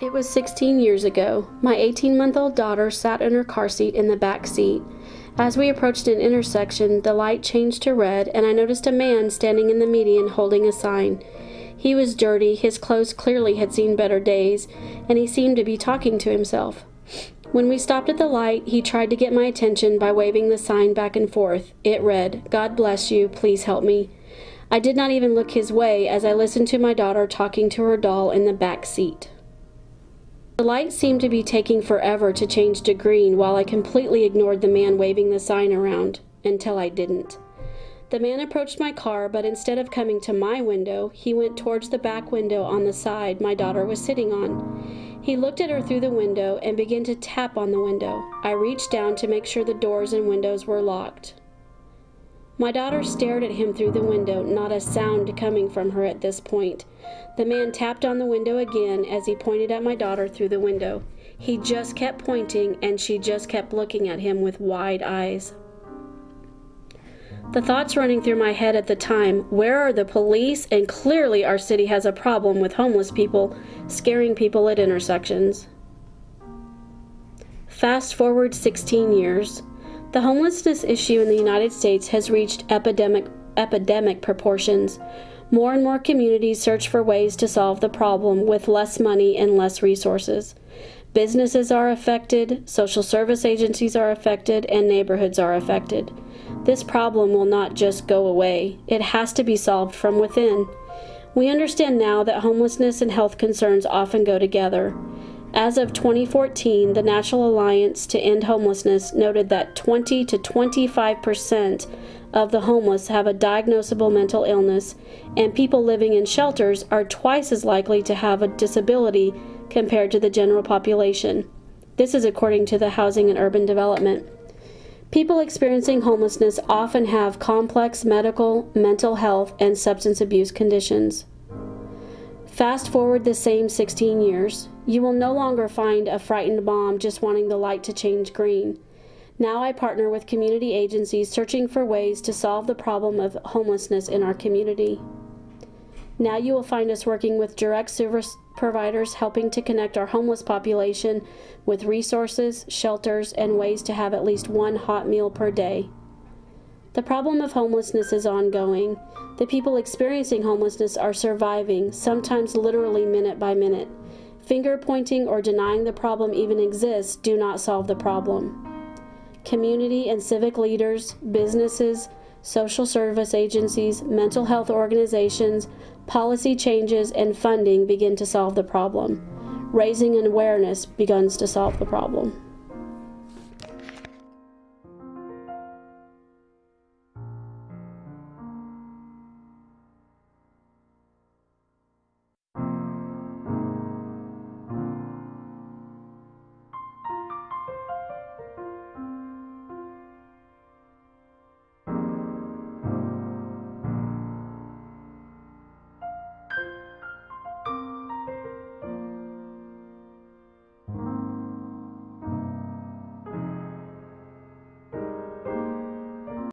It was 16 years ago. My 18-month-old daughter sat in her car seat in the back seat. As we approached an intersection, the light changed to red, and I noticed a man standing in the median holding a sign. He was dirty, his clothes clearly had seen better days, and he seemed to be talking to himself. When we stopped at the light, he tried to get my attention by waving the sign back and forth. It read, "God bless you, please help me." I did not even look his way as I listened to my daughter talking to her doll in the back seat. The light seemed to be taking forever to change to green while I completely ignored the man waving the sign around, until I didn't. The man approached my car, but instead of coming to my window, he went towards the back window on the side my daughter was sitting on. He looked at her through the window and began to tap on the window. I reached down to make sure the doors and windows were locked. My daughter stared at him through the window, not a sound coming from her at this point. The man tapped on the window again as he pointed at my daughter through the window. He just kept pointing, and she just kept looking at him with wide eyes. The thoughts running through my head at the time, where are the police? And clearly our city has a problem with homeless people scaring people at intersections. Fast forward 16 years. The homelessness issue in the United States has reached epidemic proportions. More and more communities search for ways to solve the problem with less money and less resources. Businesses are affected, social service agencies are affected, and neighborhoods are affected. This problem will not just go away. It has to be solved from within. We understand now that homelessness and health concerns often go together. As of 2014, the National Alliance to End Homelessness noted that 20 to 25% of the homeless have a diagnosable mental illness, and people living in shelters are twice as likely to have a disability compared to the general population. This is according to the Housing and Urban Development. People experiencing homelessness often have complex medical, mental health, and substance abuse conditions. Fast forward the same 16 years, you will no longer find a frightened mom just wanting the light to change green. Now I partner with community agencies searching for ways to solve the problem of homelessness in our community. Now you will find us working with direct service providers helping to connect our homeless population with resources, shelters, and ways to have at least one hot meal per day. The problem of homelessness is ongoing. The people experiencing homelessness are surviving, sometimes literally minute by minute. Finger pointing or denying the problem even exists do not solve the problem. Community and civic leaders, businesses, social service agencies, mental health organizations, policy changes, and funding begin to solve the problem. Raising an awareness begins to solve the problem.